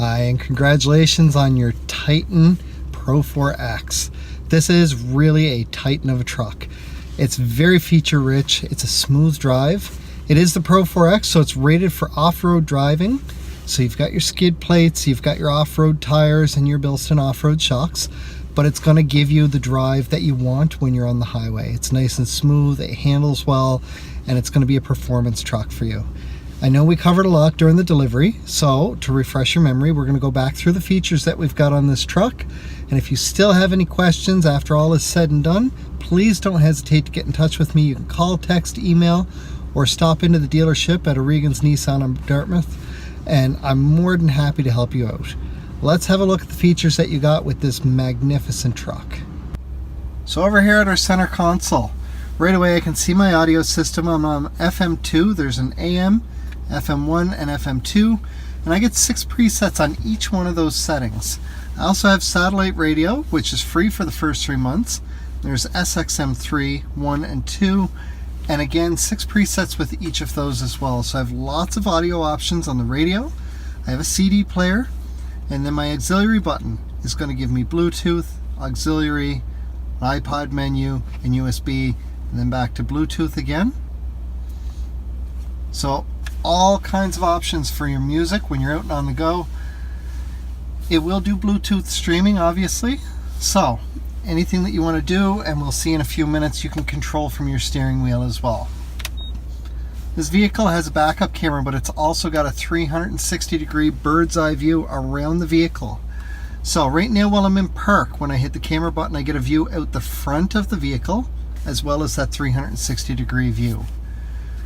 Hi, and congratulations on your Titan Pro-4X. This is really a titan of a truck. It's very feature rich, it's a smooth drive. It is the Pro-4X, so it's rated for off-road driving. So you've got your skid plates, you've got your off-road tires, and your built-in off-road shocks, but it's going to give you the drive that you want when you're on the highway. It's nice and smooth, it handles well, and it's going to be a performance truck for you. I know we covered a lot during the delivery, so to refresh your memory, we're going to go back through the features that we've got on this truck. And if you still have any questions after all is said and done, please don't hesitate to get in touch with me. You can call, text, email, or stop into the dealership at O'Regan's Nissan in Dartmouth, and I'm more than happy to help you out. Let's have a look at the features that you got with this magnificent truck. So over here at our center console, right away I can see my audio system. I'm on FM2, there's an AM, FM1 and FM2, and I get 6 presets on each one of those settings. I also have satellite radio, which is free for the first 3 months. There's SXM3, 1 and 2, and again 6 presets with each of those as well. So I have lots of audio options on the radio. I have a CD player, and then my auxiliary button is going to give me Bluetooth, auxiliary, iPod menu, and USB, and then back to Bluetooth again. So all kinds of options for your music when you're out and on the go. It will do Bluetooth streaming, obviously. So anything that you want to do, and we'll see in a few minutes, you can control from your steering wheel as well. This vehicle has a backup camera, but it's also got a 360-degree bird's eye view around the vehicle. So right now while I'm in park, when I hit the camera button, I get a view out the front of the vehicle, as well as that 360-degree view.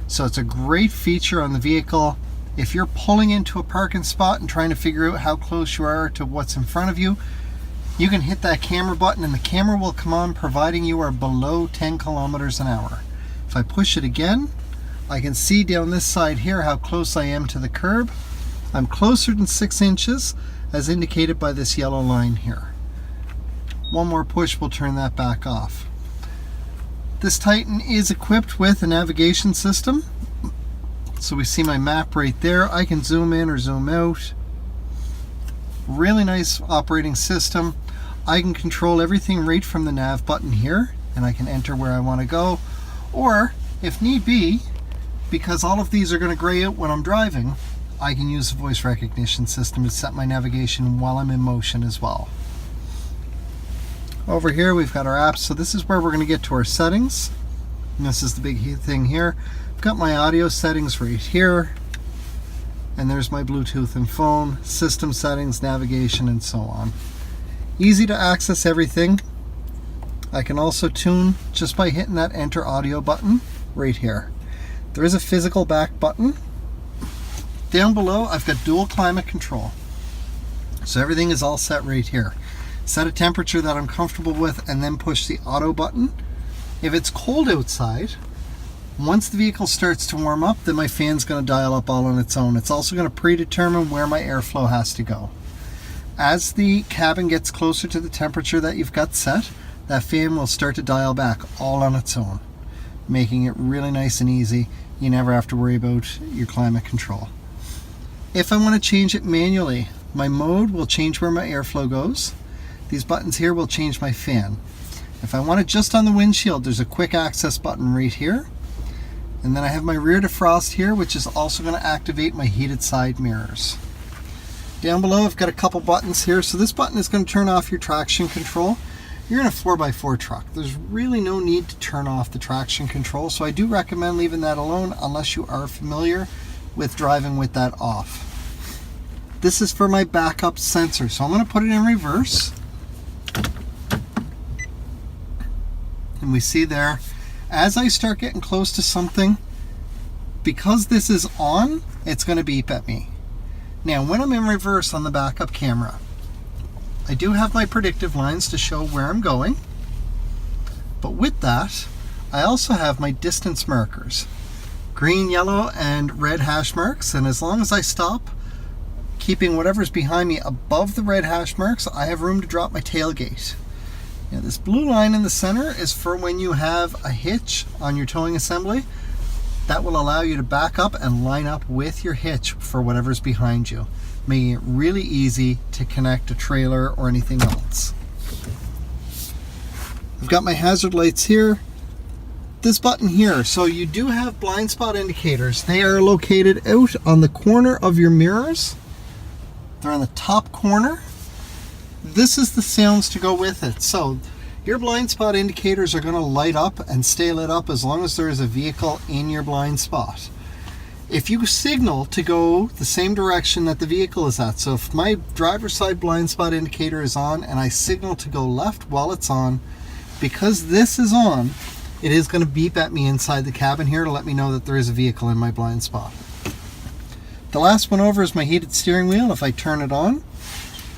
So it's a great feature on the vehicle. If you're pulling into a parking spot and trying to figure out how close you are to what's in front of you, you can hit that camera button and the camera will come on, providing you are below 10 kilometers an hour. If I push it again, I can see down this side here how close I am to the curb. I'm closer than 6 inches, as indicated by this yellow line here. One more push will turn that back off. This Titan is equipped with a navigation system. So we see my map right there. I can zoom in or zoom out. Really nice operating system. I can control everything right from the nav button here, and I can enter where I want to go. Or, if need be, because all of these are going to gray out when I'm driving, I can use the voice recognition system to set my navigation while I'm in motion as well. Over here we've got our apps, so this is where we're going to get to our settings. And this is the big thing here. I've got my audio settings right here, and there's my Bluetooth and phone, system settings, navigation, and so on. Easy to access everything. I can also tune just by hitting that enter audio button right here. There is a physical back button. Down below I've got dual climate control. So everything is all set right here. Set a temperature that I'm comfortable with, and then push the auto button. If it's cold outside, once the vehicle starts to warm up, then my fan's going to dial up all on its own. It's also going to predetermine where my airflow has to go. As the cabin gets closer to the temperature that you've got set, that fan will start to dial back all on its own, making it really nice and easy. You never have to worry about your climate control. If I want to change it manually, my mode will change where my airflow goes. These buttons here will change my fan. If I want it just on the windshield, there's a quick access button right here. And then I have my rear defrost here, which is also going to activate my heated side mirrors. Down below I've got a couple buttons here. So this button is going to turn off your traction control. You're in a 4x4 truck. There's really no need to turn off the traction control, so I do recommend leaving that alone unless you are familiar with driving with that off. This is for my backup sensor, so I'm going to put it in reverse. And we see there, as I start getting close to something, because this is on, it's going to beep at me. Now when I'm in reverse on the backup camera, I do have my predictive lines to show where I'm going, but with that I also have my distance markers, green, yellow, and red hash marks, and as long as I stop keeping whatever's behind me above the red hash marks, I have room to drop my tailgate. Now this blue line in the center is for when you have a hitch on your towing assembly. That will allow you to back up and line up with your hitch for whatever's behind you. making it really easy to connect a trailer or anything else. I've got my hazard lights here. This button here, so you do have blind spot indicators. They are located out on the corner of your mirrors. They're on the top corner. This is the sounds to go with it. So your blind spot indicators are going to light up and stay lit up as long as there is a vehicle in your blind spot. If you signal to go the same direction that the vehicle is at, so if my driver's side blind spot indicator is on and I signal to go left while it's on, because this is on, it is going to beep at me inside the cabin here to let me know that there is a vehicle in my blind spot. The last one over is my heated steering wheel. If I turn it on,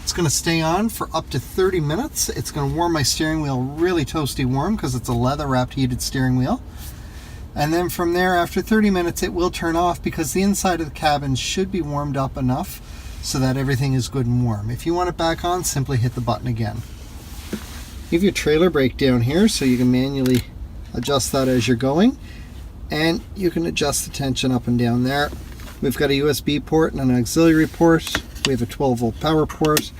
it's going to stay on for up to 30 minutes. It's going to warm my steering wheel really toasty warm because it's a leather wrapped heated steering wheel. And then from there, after 30 minutes, it will turn off because the inside of the cabin should be warmed up enough so that everything is good and warm. If you want it back on, simply hit the button again. You have your trailer brake down here so you can manually adjust that as you're going, and you can adjust the tension up and down there. We've got a USB port and an auxiliary port. We have a 12-volt power port.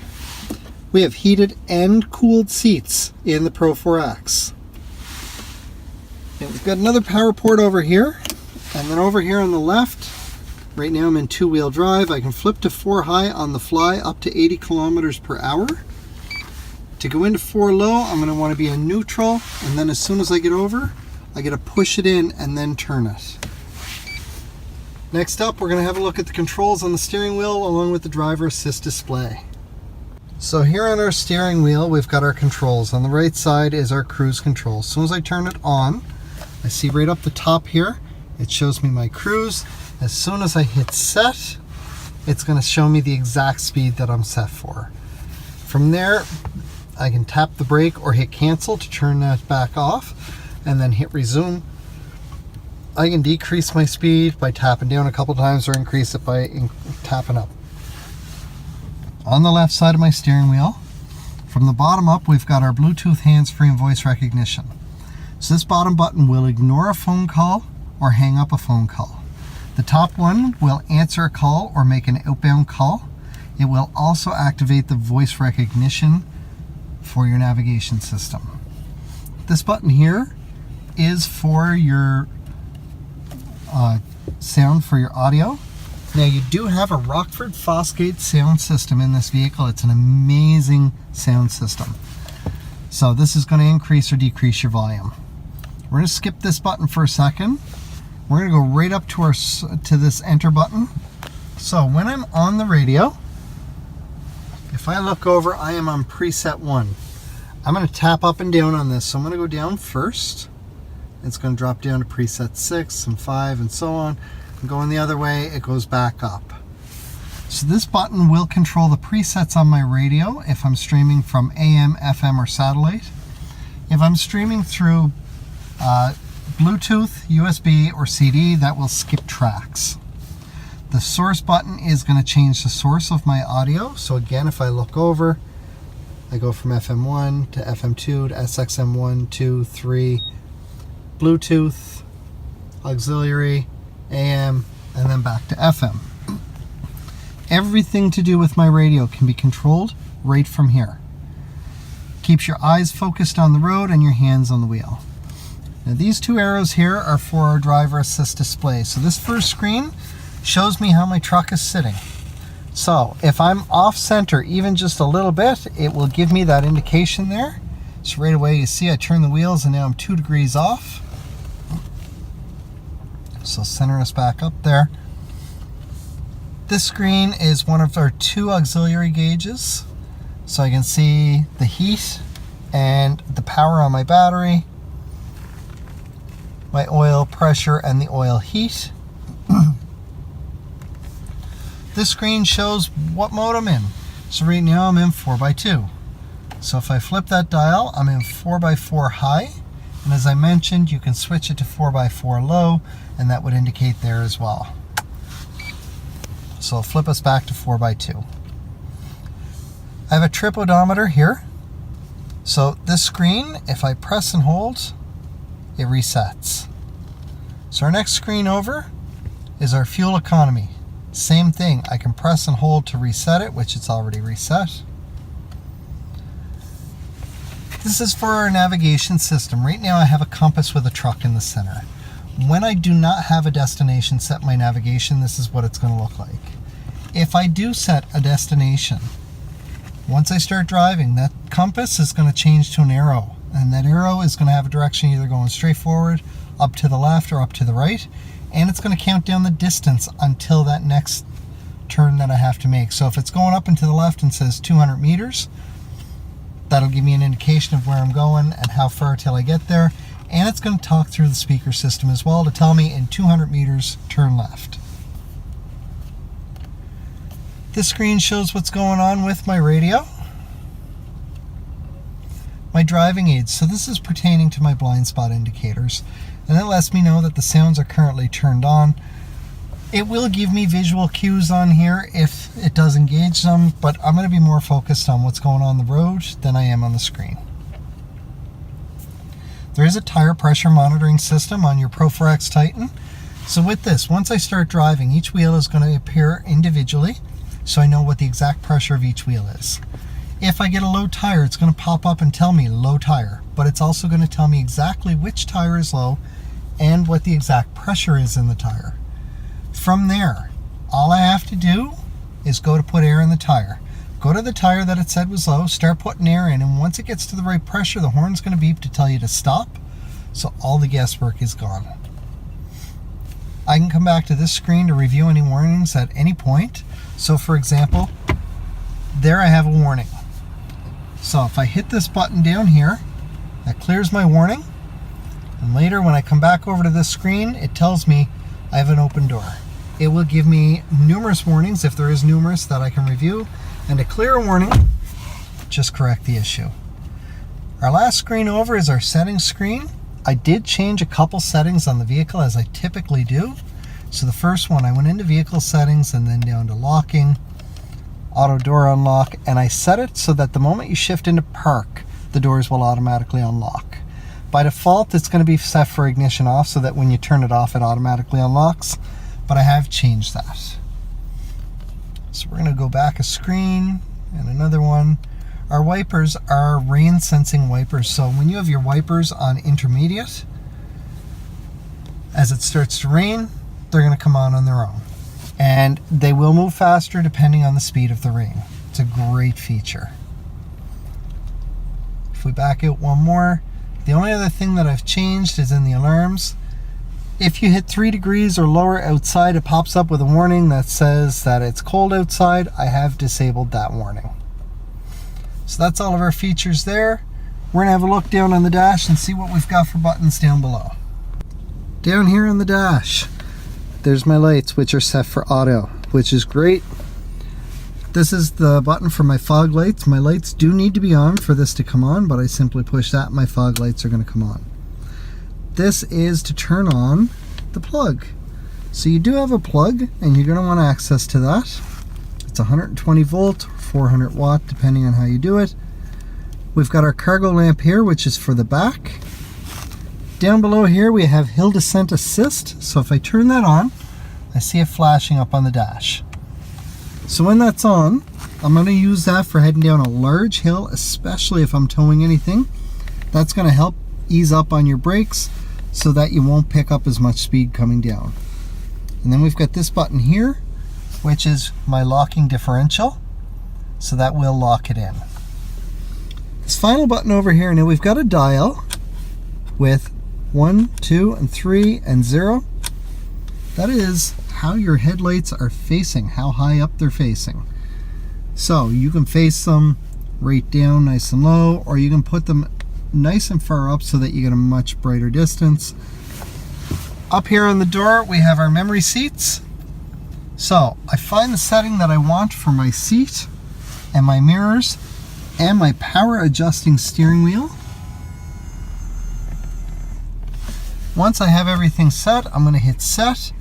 We have heated and cooled seats in the Pro-4X. And we've got another power port over here, and then over here on the left, right now I'm in two-wheel drive. I can flip to 4 high on the fly up to 80 kilometers per hour. To go into 4 low, I'm going to want to be in neutral, and then as soon as I get over, I get to push it in and then turn it. Next up, we're going to have a look at the controls on the steering wheel along with the driver assist display. So here on our steering wheel, we've got our controls. On the right side is our cruise control. As soon as I turn it on, I see right up the top here, it shows me my cruise. As soon as I hit set, it's going to show me the exact speed that I'm set for. From there, I can tap the brake or hit cancel to turn that back off, and then hit resume. I can decrease my speed by tapping down a couple times or increase it by tapping up. On the left side of my steering wheel, from the bottom up, we've got our Bluetooth hands-free and voice recognition. So this bottom button will ignore a phone call or hang up a phone call. The top one will answer a call or make an outbound call. It will also activate the voice recognition for your navigation system. This button here is for your sound for your audio. Now you do have a Rockford Fosgate sound system in this vehicle. It's an amazing sound system. So this is going to increase or decrease your volume. We're going to skip this button for a second. We're going to go right up to this enter button. So when I'm on the radio, if I look over, I am on preset 1. I'm going to tap up and down on this. So I'm going to go down first. It's going to drop down to preset 6 and 5 and so on. And going the other way, it goes back up. So this button will control the presets on my radio if I'm streaming from AM, FM, or satellite. If I'm streaming through Bluetooth, USB, or CD, that will skip tracks. The source button is going to change the source of my audio. So again, if I look over, I go from FM1 to FM2 to SXM1, 2, 3, Bluetooth, auxiliary, AM, and then back to FM. Everything to do with my radio can be controlled right from here. Keeps your eyes focused on the road and your hands on the wheel. Now these 2 arrows here are for our driver assist display. So this first screen shows me how my truck is sitting. So if I'm off center even just a little bit, it will give me that indication there. So right away you see I turn the wheels and now I'm 2 degrees off. So center us back up there. This screen is one of our 2 auxiliary gauges. So I can see the heat and the power on my battery, my oil pressure, and the oil heat. This screen shows what mode I'm in. So right now I'm in 4x2. So if I flip that dial, I'm in 4x4 high. And as I mentioned, you can switch it to 4x4 low, and that would indicate there as well. So I'll flip us back to 4x2. I have a trip odometer here. So this screen, if I press and hold, it resets. So our next screen over is our fuel economy. Same thing, I can press and hold to reset it, which it's already reset. This is for our navigation system. Right now I have a compass with a truck in the center. When I do not have a destination set my navigation, this is what it's going to look like. If I do set a destination, once I start driving, that compass is going to change to an arrow. And that arrow is going to have a direction either going straight forward, up to the left, or up to the right. And it's going to count down the distance until that next turn that I have to make. So if it's going up and to the left and says 200 meters, that'll give me an indication of where I'm going and how far till I get there. And it's going to talk through the speaker system as well to tell me in 200 meters, turn left. This screen shows what's going on with my radio. My driving aids. So this is pertaining to my blind spot indicators. And that lets me know that the sounds are currently turned on. It will give me visual cues on here if it does engage them, but I'm going to be more focused on what's going on the road than I am on the screen. There is a tire pressure monitoring system on your Pro-4X Titan. So with this, once I start driving, each wheel is going to appear individually, so I know what the exact pressure of each wheel is. If I get a low tire, it's going to pop up and tell me low tire, but it's also going to tell me exactly which tire is low and what the exact pressure is in the tire. From there, all I have to do is go to put air in the tire. Go to the tire that it said was low, start putting air in, and once it gets to the right pressure, the horn's going to beep to tell you to stop, so all the guesswork is gone. I can come back to this screen to review any warnings at any point. So for example, there I have a warning. So if I hit this button down here, that clears my warning. And later when I come back over to this screen, it tells me I have an open door. It will give me numerous warnings, if there is numerous, that I can review. And to clear a warning, just correct the issue. Our last screen over is our settings screen. I did change a couple settings on the vehicle, as I typically do. So the first one, I went into vehicle settings and then down to locking, auto door unlock, and I set it so that the moment you shift into park, the doors will automatically unlock. By default, it's going to be set for ignition off so that when you turn it off, it automatically unlocks, but I have changed that. So we're going to go back a screen and another one. Our wipers are rain sensing wipers, so when you have your wipers on intermediate, as it starts to rain, they're going to come on their own. And they will move faster depending on the speed of the rain. It's a great feature. If we back out one more, the only other thing that I've changed is in the alarms. If you hit 3 degrees or lower outside, it pops up with a warning that says that it's cold outside. I have disabled that warning. So that's all of our features there. We're going to have a look down on the dash and see what we've got for buttons down below. Down here on the dash, there's my lights, which are set for auto, which is great. This is the button for my fog lights. My lights do need to be on for this to come on, but I simply push that and my fog lights are going to come on. This is to turn on the plug. So you do have a plug and you're going to want access to that. It's 120 volt, 400 watt, depending on how you do it. We've got our cargo lamp here, which is for the back. Down below here we have hill descent assist. So if I turn that on, I see it flashing up on the dash. So when that's on, I'm going to use that for heading down a large hill, especially if I'm towing anything. That's going to help ease up on your brakes so that you won't pick up as much speed coming down. And then we've got this button here, which is my locking differential, so that will lock it in. This final button over here, now we've got a dial with 1, 2, and 3, and 0. That is how your headlights are facing, how high up they're facing. So you can face them right down nice and low, or you can put them nice and far up so that you get a much brighter distance. Up here on the door we have our memory seats. So I find the setting that I want for my seat and my mirrors and my power adjusting steering wheel. Once I have everything set, I'm going to hit set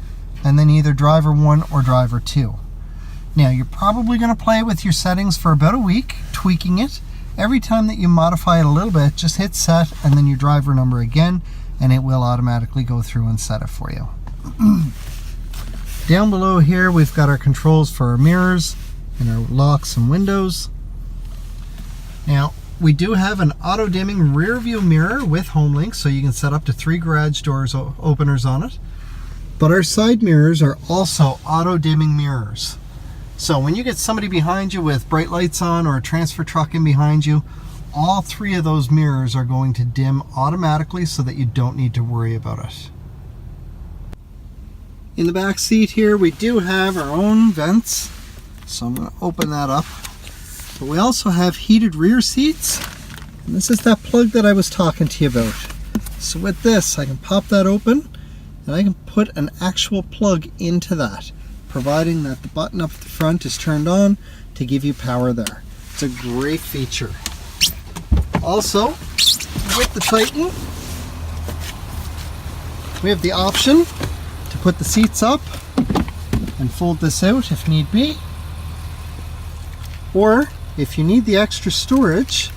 and then either driver 1 or driver 2. Now you're probably going to play with your settings for about a week, tweaking it. Every time that you modify it a little bit, just hit set and then your driver number again, and it will automatically go through and set it for you. Down below here we've got our controls for our mirrors and our locks and windows. Now we do have an auto dimming rear view mirror with HomeLink, so you can set up to 3 garage doors openers on it. But our side mirrors are also auto dimming mirrors. So when you get somebody behind you with bright lights on or a transfer truck in behind you, all 3 of those mirrors are going to dim automatically so that you don't need to worry about it. In the back seat here we do have our own vents, so I'm going to open that up. But we also have heated rear seats, and this is that plug that I was talking to you about. So with this I can pop that open and I can put an actual plug into that, providing that the button up at the front is turned on to give you power there. It's a great feature. Also, with the Titan, we have the option to put the seats up and fold this out if need be. Or, if you need the extra storage,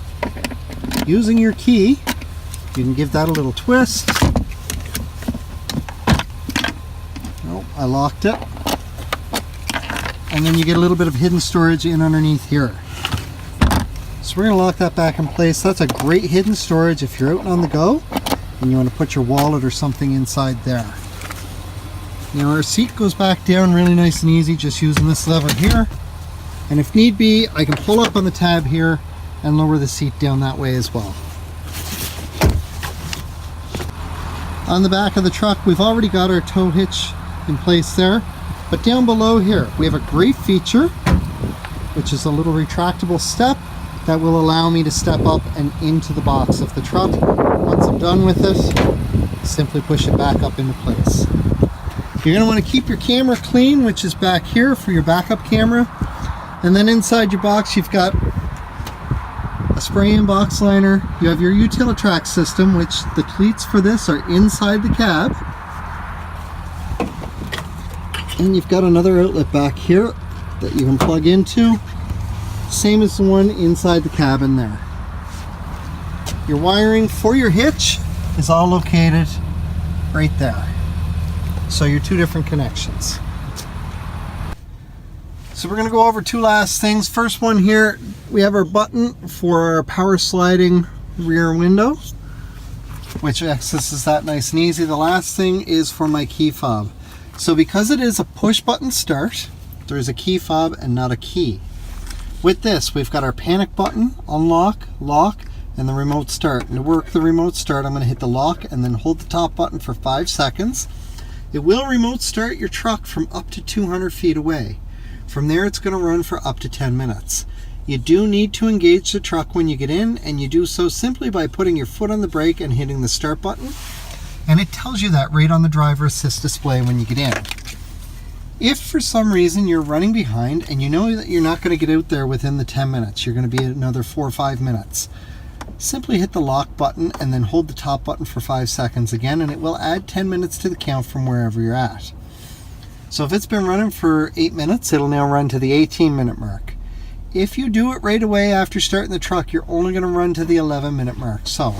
using your key, you can give that a little twist. Oh, I locked it. And then you get a little bit of hidden storage in underneath here. So we're going to lock that back in place. That's a great hidden storage if you're out on the go and you want to put your wallet or something inside there. Now our seat goes back down really nice and easy just using this lever here. And if need be, I can pull up on the tab here and lower the seat down that way as well. On the back of the truck, we've already got our tow hitch in place there. But down below here, we have a great feature, which is a little retractable step that will allow me to step up and into the box of the truck. Once I'm done with it, simply push it back up into place. You're going to want to keep your camera clean, which is back here for your backup camera. And then inside your box you've got a spray-in box liner. You have your Utilitrack system, which the cleats for this are inside the cab. And you've got another outlet back here that you can plug into. Same as the one inside the cabin there. Your wiring for your hitch is all located right there. So your 2 different connections. So we're going to go over 2 last things. First one here, we have our button for our power sliding rear window, which accesses that nice and easy. The last thing is for my key fob. So because it is a push button start, there is a key fob and not a key. With this, we've got our panic button, unlock, lock, and the remote start. And to work the remote start, I'm going to hit the lock and then hold the top button for 5 seconds. It will remote start your truck from up to 200 feet away. From there, it's going to run for up to 10 minutes. You do need to engage the truck when you get in, and you do so simply by putting your foot on the brake and hitting the start button. And it tells you that right on the driver assist display when you get in. If for some reason you're running behind and you know that you're not going to get out there within the 10 minutes, you're going to be another 4 or 5 minutes, simply hit the lock button and then hold the top button for 5 seconds again, and it will add 10 minutes to the count from wherever you're at. So if it's been running for 8 minutes, it'll now run to the 18-minute mark. If you do it right away after starting the truck, you're only going to run to the 11-minute mark. So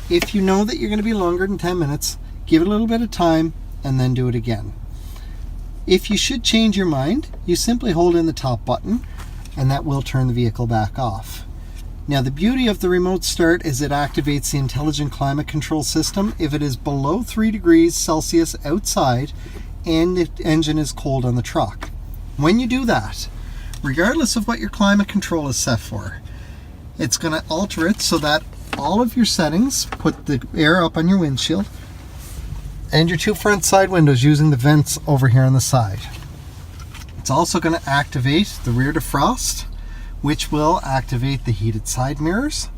if you know that you're going to be longer than 10 minutes, give it a little bit of time and then do it again. If you should change your mind, you simply hold in the top button and that will turn the vehicle back off. Now the beauty of the remote start is it activates the intelligent climate control system if it is below 3 degrees Celsius outside and the engine is cold on the truck. When you do that, regardless of what your climate control is set for, it's going to alter it so that all of your settings put the air up on your windshield and your 2 front side windows using the vents over here on the side. It's also going to activate the rear defrost, which will activate the heated side mirrors,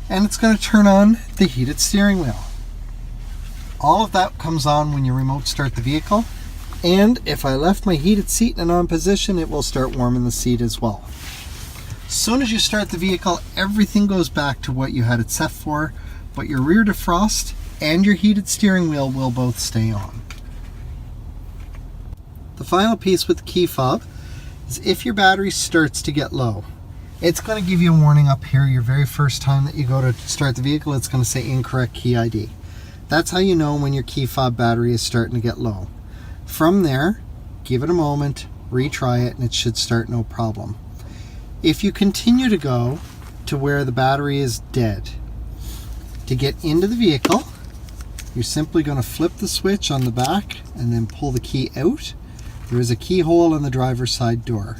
and it's going to turn on the heated steering wheel. All of that comes on when you remote start the vehicle, and if I left my heated seat in an on position, it will start warming the seat as well. As soon as you start the vehicle, everything goes back to what you had it set for, but your rear defrost and your heated steering wheel will both stay on. The final piece with the key fob is if your battery starts to get low, it's going to give you a warning up here your very first time that you go to start the vehicle. It's going to say incorrect key ID. That's how you know when your key fob battery is starting to get low. From there, give it a moment, retry it, and it should start no problem. If you continue to go to where the battery is dead, to get into the vehicle, you're simply going to flip the switch on the back and then pull the key out. There is a keyhole in the driver's side door.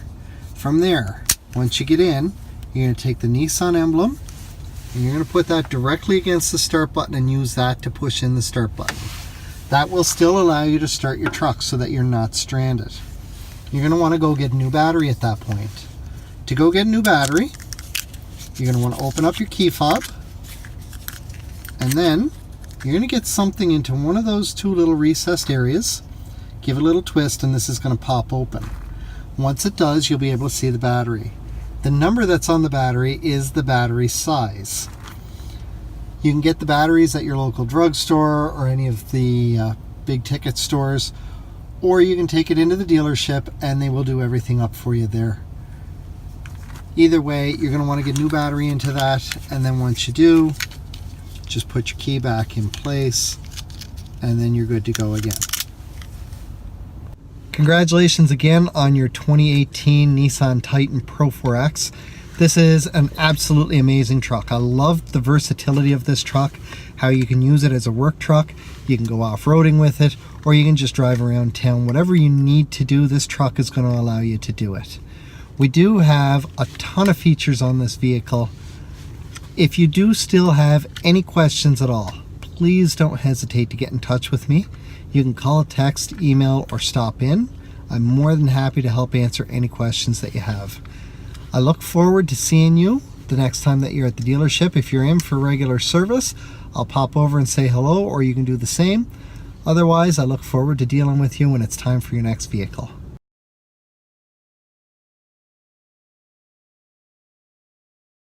From there, once you get in, you're going to take the Nissan emblem and you're going to put that directly against the start button and use that to push in the start button. That will still allow you to start your truck so that you're not stranded. You're going to want to go get a new battery at that point. To go get a new battery, you're going to want to open up your key fob, and then you're going to get something into one of those two little recessed areas, give it a little twist, and this is going to pop open. Once it does, you'll be able to see the battery. The number that's on the battery is the battery size. You can get the batteries at your local drugstore or any of the big ticket stores, or you can take it into the dealership and they will do everything up for you there. Either way, you're going to want to get a new battery into that, and then once you do, just put your key back in place and then you're good to go again. Congratulations again on your 2018 Nissan Titan Pro-4X. This is an absolutely amazing truck. I love the versatility of this truck, how you can use it as a work truck, you can go off-roading with it, or you can just drive around town. Whatever you need to do, this truck is going to allow you to do it. We do have a ton of features on this vehicle. If you do still have any questions at all, please don't hesitate to get in touch with me. You can call, text, email, or stop in. I'm more than happy to help answer any questions that you have. I look forward to seeing you the next time that you're at the dealership. If you're in for regular service, I'll pop over and say hello, or you can do the same. Otherwise, I look forward to dealing with you when it's time for your next vehicle.